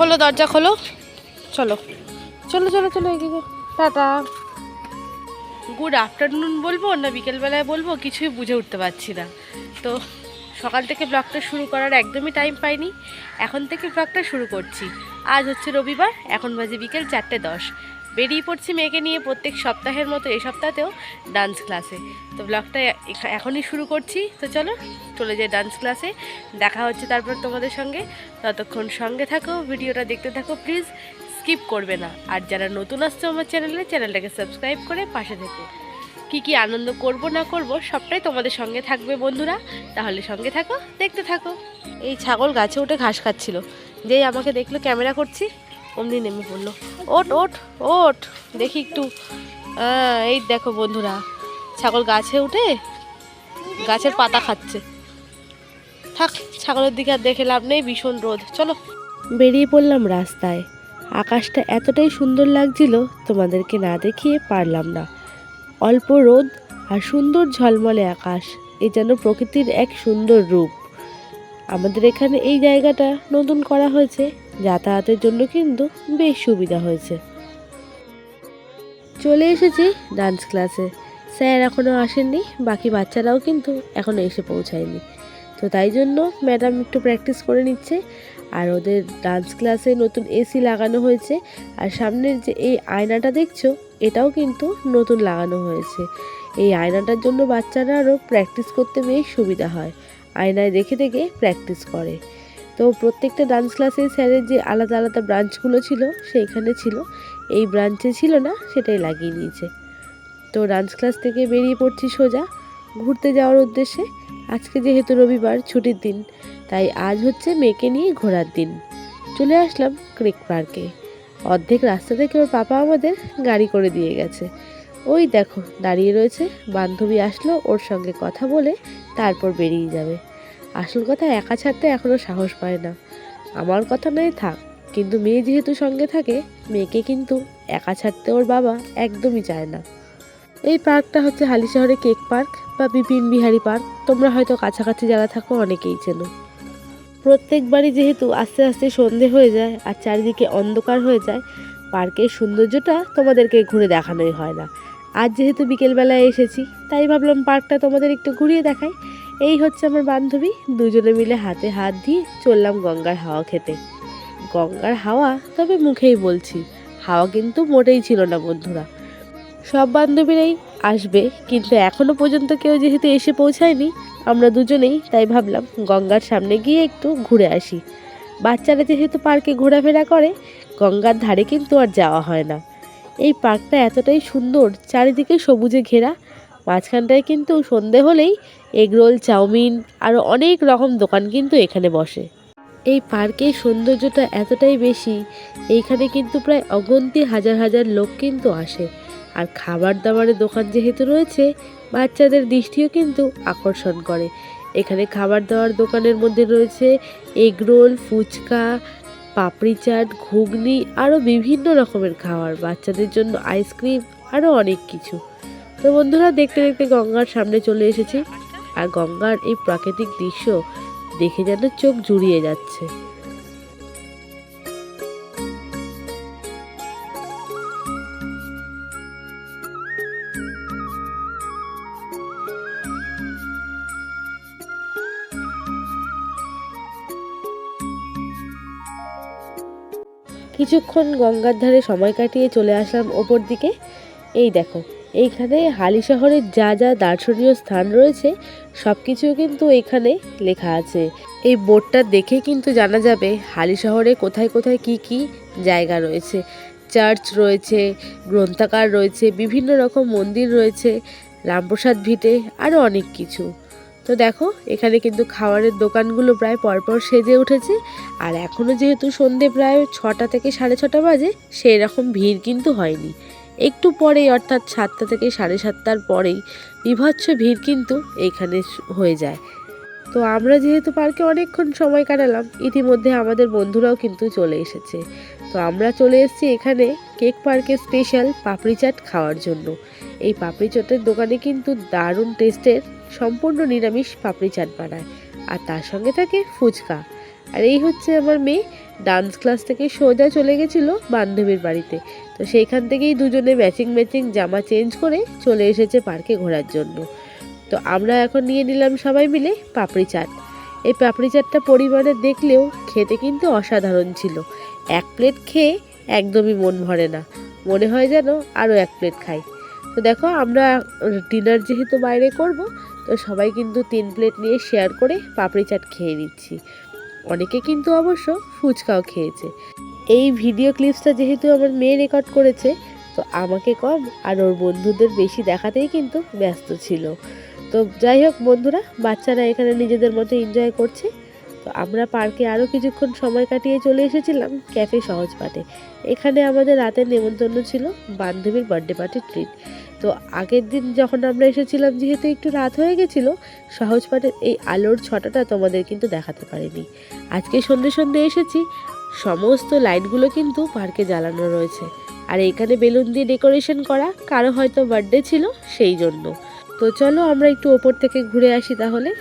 খোলো দরজা খোলো, চলো চলো চলো চলো এদিকে। টাটা। গুড আফটারনুন বলবো না বিকেলবেলায় বলবো কিছুই বুঝে উঠতে পারছি না। তো সকাল থেকে ব্লগটা শুরু করার একদমই টাইম পাইনি, এখন থেকে ব্লগটা শুরু করছি। আজ হচ্ছে রবিবার, এখন বাজে বিকেল 4:10। বেরিয়ে পড়ছি মেয়েকে নিয়ে প্রত্যেক সপ্তাহের মতো এই সপ্তাহতেও ডান্স ক্লাসে। তো ব্লগটা এখনই শুরু করছি। তো চলো চলে যাই ডান্স ক্লাসে, দেখা হচ্ছে তারপর তোমাদের সঙ্গে। ততক্ষণ সঙ্গে থাকো, ভিডিওটা দেখতে থাকো, প্লিজ স্কিপ করবে না। আর যারা নতুন আসছো আমার চ্যানেলটাকে সাবস্ক্রাইব করে পাশে থেকো। কি আনন্দ করব না করব সবটাই তোমাদের সঙ্গে থাকবে বন্ধুরা, তাহলে সঙ্গে থাকো, দেখতে থাকো। এই ছাগল গাছে উঠে ঘাস খাচ্ছিল, যেই আমাকে দেখলো ক্যামেরা করছি অমনি নেমে পড়লো। ওঠ ওঠ ওঠ, দেখি একটু। এই দেখো বন্ধুরা, ছাগল গাছে উঠে গাছের পাতা খাচ্ছে। থাক, ছাগলের দিকে আর দেখে লাভ নেই, ভীষণ রোদ। চলো বেরিয়ে পড়লাম রাস্তায়। আকাশটা এতটাই সুন্দর লাগছিল, তোমাদেরকে না দেখিয়ে পারলাম না। অল্প রোদ আর সুন্দর ঝলমলে আকাশ, এ যেন প্রকৃতির এক সুন্দর রূপ। আমাদের এখানে এই জায়গাটা নতুন করা হয়েছে, যাতায়াতের জন্য কিন্তু বেশ সুবিধা হয়েছে। চলে এসেছি ডান্স ক্লাসে। স্যার এখনও আসেননি, বাকি বাচ্চারাও কিন্তু এখনও এসে পৌঁছায়নি। তো তাই জন্য ম্যাডাম একটু প্র্যাকটিস করে নিচ্ছে। আর ওদের ডান্স ক্লাসে নতুন এসি লাগানো হয়েছে, আর সামনের যে এই আয়নাটা দেখছো এটাও কিন্তু নতুন লাগানো হয়েছে। এই আয়নাটার জন্য বাচ্চারা আরও প্র্যাকটিস করতে বেশ সুবিধা হয়, আয়নায় দেখে দেখে প্র্যাকটিস করে। তো প্রত্যেকটা ডান্স ক্লাসে স্যারের যে আলাদা আলাদা ব্রাঞ্চগুলো ছিল সেইখানে ছিল, এই ব্রাঞ্চে ছিল না, সেটাই লাগিয়ে নিয়েছে। তো ডান্স ক্লাস থেকে বেরিয়ে পড়ছি সোজা ঘুরতে যাওয়ার উদ্দেশ্যে। আজকে যেহেতু রবিবার ছুটির দিন, তাই আজ হচ্ছে মেয়েকে নিয়ে ঘোরার দিন। চলে আসলাম ক্রিক পার্কে। অর্ধেক রাস্তা থেকে ওর পাপা আমাদের গাড়ি করে দিয়ে গেছে। ওই দেখো দাঁড়িয়ে রয়েছে, বান্ধবী আসলো, ওর সঙ্গে কথা বলে তারপর বেরিয়ে যাবে। আসল কথা একা ছাড়তে এখনও সাহস পায় না। আমার কথা নয় থাক, কিন্তু মেয়ে যেহেতু সঙ্গে থাকে, মেয়েকে কিন্তু একা ছাড়তে ওর বাবা একদমই চায় না। এই পার্কটা হচ্ছে হালিশহরে কেক পার্ক বা বিপিন বিহারী পার্ক। তোমরা হয়তো কাছাকাছি যারা থাকো অনেকেই চেনো। প্রত্যেকবারই যেহেতু আস্তে আস্তে সন্ধে হয়ে যায় আর চারিদিকে অন্ধকার হয়ে যায়, পার্কের সৌন্দর্যটা তোমাদেরকে ঘুরে দেখানোই হয় না। আজ যেহেতু বিকেলবেলায় এসেছি, তাই ভাবলাম পার্কটা তোমাদের একটু ঘুরিয়ে দেখাই। এই হচ্ছে আমার বান্ধবী, দুজনে মিলে হাতে হাত দিয়ে চললাম গঙ্গার হাওয়া খেতে। গঙ্গার হাওয়া তবে মুখেই বলছি, হাওয়া কিন্তু মোটেই ছিল না বন্ধুরা। সব বান্ধবীরাই আসবে, কিন্তু এখনও পর্যন্ত কেউ যেহেতু এসে পৌঁছায়নি, আমরা দুজনেই তাই ভাবলাম গঙ্গার সামনে গিয়ে একটু ঘুরে আসি। বাচ্চারা যেহেতু পার্কে ঘোরাফেরা করে, গঙ্গার ধারে কিন্তু আর যাওয়া হয় না। এই পার্কটা এতটাই সুন্দর, চারিদিকে সবুজে ঘেরা। মাঝখানটায় কিন্তু সন্ধে হলেই এগরোল, চাউমিন আরও অনেক রকম দোকান কিন্তু এখানে বসে। এই পার্কের সৌন্দর্যটা এতটাই বেশি, এইখানে কিন্তু প্রায় অগন্তি হাজার হাজার লোক কিন্তু আসে। আর খাবার দাবারের দোকান যেহেতু রয়েছে, বাচ্চাদের দৃষ্টিও কিন্তু আকর্ষণ করে। এখানে খাবার দাবার দোকানের মধ্যে রয়েছে এগরোল, ফুচকা, পাপড়ি চাট, ঘুগনি আরও বিভিন্ন রকমের খাবার, বাচ্চাদের জন্য আইসক্রিম আরও অনেক কিছু। তো বন্ধুরা দেখতে দেখতে গঙ্গার সামনে চলে এসেছি, আর গঙ্গার এই প্রাকৃতিক দৃশ্য দেখে যেন চোখ জুড়িয়ে যাচ্ছে। কিছুক্ষণ গঙ্গার ধারে সময় কাটিয়ে চলে আসলাম ওপর দিকে। এই দেখো, এইখানে হালিশহরের যা যা দর্শনীয় স্থান রয়েছে সব কিছু কিন্তু এখানে লেখা আছে। এই বোর্ডটা দেখে কিন্তু জানা যাবে হালিশহরে কোথায় কোথায় কি কি জায়গা রয়েছে। চার্চ রয়েছে, গ্রন্থাগার রয়েছে, বিভিন্ন রকম মন্দির রয়েছে, রামপ্রসাদ ভিটে আরও অনেক কিছু। তো দেখো এখানে কিন্তু খাবারের দোকানগুলো প্রায় পরপর সেজে উঠেছে। আর এখনও যেহেতু সন্ধে প্রায় 6টা থেকে 6:30 বাজে, সেই রকম ভিড় কিন্তু হয়নি। একটু পরেই অর্থাৎ 7টা থেকে 7:30টার পরেই বীভৎস ভিড় কিন্তু এইখানে হয়ে যায়। তো আমরা যেহেতু পার্কে অনেকক্ষণ সময় কাটালাম, ইতিমধ্যে আমাদের বন্ধুরাও কিন্তু চলে এসেছে। তো আমরা চলে এসেছি এখানে কেক পার্কের স্পেশাল পাপড়ি চাট খাওয়ার জন্য। এই পাপড়ি চাটের দোকানে কিন্তু দারুণ টেস্টের সম্পূর্ণ নিরামিষ পাপড়ি চাট বানায়, আর তার সঙ্গে থাকে ফুচকা। আর এই হচ্ছে আমার মেয়ে, ডান্স ক্লাস থেকে সোজা চলে গেছিলো বান্ধবীর বাড়িতে। তো সেইখান থেকেই দুজনে ম্যাচিং জামা চেঞ্জ করে চলে এসেছে পার্কে ঘোরার জন্য। তো আমরা এখন নিয়ে নিলাম সবাই মিলে পাপড়ি চাট। এই পাপড়ি চাটটা পরিমাণে দেখলেও খেতে কিন্তু অসাধারণ ছিল। এক প্লেট খেয়ে একদমই মন ভরে না, মনে হয় যেন আরও এক প্লেট খাই। তো দেখো আমরা ডিনার যেহেতু বাইরে করব, তো সবাই কিন্তু 3 প্লেট নিয়ে শেয়ার করে পাপড়ি চাট খেয়ে নিচ্ছি। অনেকে কিন্তু অবশ্য ফুচকাও খেয়েছে। এই ভিডিও ক্লিপসটা যেহেতু আমার মেয়ে রেকর্ড করেছে, তো আমাকে কম আর ওর বন্ধুদের বেশি দেখাতেই কিন্তু ব্যস্ত ছিল। তো যাই হোক বন্ধুরা, বাচ্চারা এখানে নিজেদের মতো এনজয় করছে। তো আমরা পার্কে আরও কিছুক্ষণ সময় কাটিয়ে চলে এসেছিলাম ক্যাফে সহজপাঠে। এখানে আমাদের রাতের নেমন্তন্ন ছিল বান্ধবীর বার্থডে পার্টির ট্রিট। তো আগের দিন যখন আমরা এসেছিলাম, যেহেতু একটু রাত হয়ে গেছিলো, সহজপাঠের এই আলোর ছটাটা তোমাদের কিন্তু দেখাতে পারিনি। আজকে সন্ধে এসেছি, সমস্ত লাইটগুলো কিন্তু পার্কে জ্বালানো রয়েছে। আর এখানে বেলুন দিয়ে ডেকোরেশন করা, কারো হয়তো বার্থডে ছিল সেই জন্য। তো চলো আমরা একটু ওপর থেকে ঘুরে আসি তাহলে।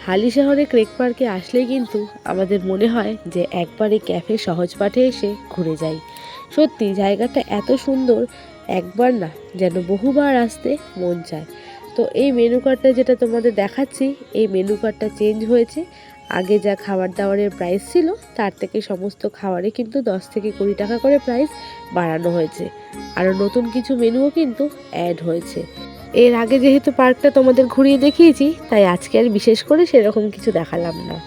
হালি শহরে ক্রেক পার্কে আসলেই কিন্তু আমাদের মনে হয় যে একবার এই ক্যাফে সহজপাঠে এসে ঘুরে যাই। সত্যি জায়গাটা এত সুন্দর, একবার না যেন বহুবার আসতে মন চায়। তো এই মেনু কার্ডটা যেটা তোমাদের দেখাচ্ছি, এই মেনু কার্ডটা চেঞ্জ হয়েছে। আগে যা খাবার দাবারের প্রাইস ছিল তার থেকে সমস্ত খাবারে কিন্তু 10 থেকে 20 টাকা করে প্রাইস বাড়ানো হয়েছে। আরও নতুন কিছু মেনুও কিন্তু অ্যাড হয়েছে। এর আগে যেহেতু পার্কটা তোমাদের ঘুরিয়ে দেখিয়েছি, তাই আজকে আর বিশেষ করে সেরকম কিছু দেখালাম না।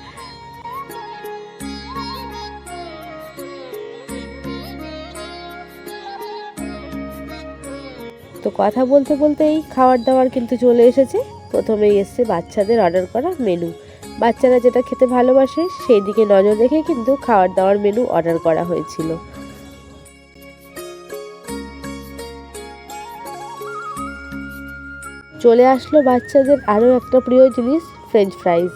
তো কথা বলতে বলতেই খাবার দাবার কিন্তু চলে এসেছে। প্রথমেই এসছে বাচ্চাদের অর্ডার করা মেনু। বাচ্চারা যেটা খেতে ভালোবাসে সেই দিকে নজর রেখে কিন্তু খাবার দাবার মেনু অর্ডার করা হয়েছিল। চলে আসলো বাচ্চাদের আরও একটা প্রিয় জিনিস, ফ্রেঞ্চ ফ্রাইজ।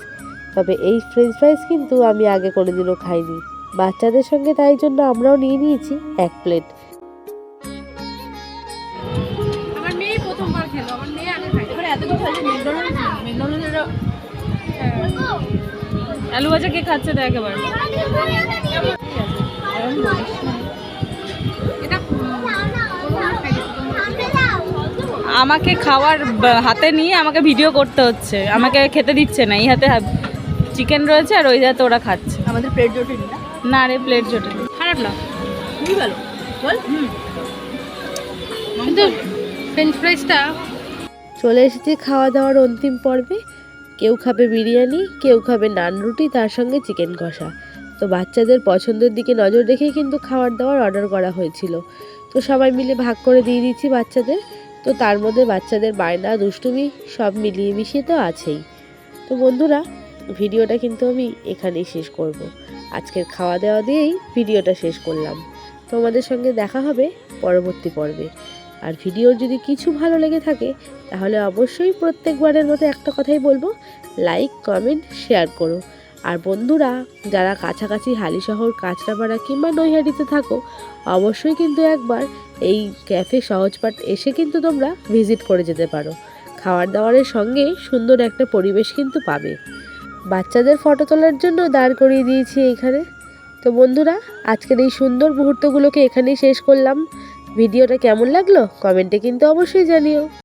তবে এই ফ্রেঞ্চ ফ্রাইজ কিন্তু আমি আগে কোনোদিনও খাইনি। বাচ্চাদের সঙ্গে তাই জন্য আমরাও নিয়ে নিয়েছি 1 প্লেট। আমার মেয়ে প্রথমবার খেলো, আমার মেয়ে আগে খাই। এবারে এত কিছু আছে ম্যাকডোনাল্ডসের আলু ভাজা কে খাচ্ছে দেখ একেবারে। আমাকে খাওয়ার হাতে নিয়ে আমাকে ভিডিও করতে হচ্ছে, আমাকে খেতে দিচ্ছে না। এই হাতে চিকেন রয়েছে আর ওই হাতে ওরা খাচ্ছে। আমাদের প্লেট জোটেনি না? না রে, প্লেট জোটেনি। খারাপ না, খুবই ভালো বল। কিন্তু ফ্রেঞ্চ ফ্রাইসটা। চলে এসেছি খাওয়া দাওয়ার অন্তিম পর্বে। কেউ খাবে বিরিয়ানি, কেউ খাবে নান রুটি, তার সঙ্গে চিকেন কষা। তো বাচ্চাদের পছন্দের দিকে নজর রেখেই কিন্তু খাবার দাবার অর্ডার করা হয়েছিল। তো সবাই মিলে ভাগ করে দিয়ে দিচ্ছি বাচ্চাদের। তো তার মধ্যে বাচ্চাদের বায়না, দুষ্টুমি সব মিলিয়ে মিশিয়ে তো আছেই। তো বন্ধুরা, ভিডিওটা কিন্তু আমি এখানেই শেষ করব। আজকের খাওয়া দাওয়া দিয়েই ভিডিওটা শেষ করলাম। তোমাদের সঙ্গে দেখা হবে পরবর্তী পর্বে। আর ভিডিওর যদি কিছু ভালো লেগে থাকে, তাহলে অবশ্যই প্রত্যেকবারের মতো একটা কথাই বলবো, লাইক, কমেন্ট, শেয়ার করো। আর বন্ধুরা, যারা কাছাকাছি হালিশহর, কাঁচরাপাড়া কিংবা নৈহাটিতে থাকো, অবশ্যই কিন্তু একবার এই ক্যাফে সহজপাঠ এসে কিন্তু তোমরা ভিজিট করে যেতে পারো। খাবার দাবারের সঙ্গে সুন্দর একটা পরিবেশ কিন্তু পাবে। বাচ্চাদের ফটো তোলার জন্য দাঁড় করিয়ে দিয়েছি এইখানে। তো বন্ধুরা, আজকের এই সুন্দর মুহূর্তগুলোকে এখানেই শেষ করলাম। ভিডিওটা কেমন লাগলো কমেন্টে কিন্তু অবশ্যই জানিও।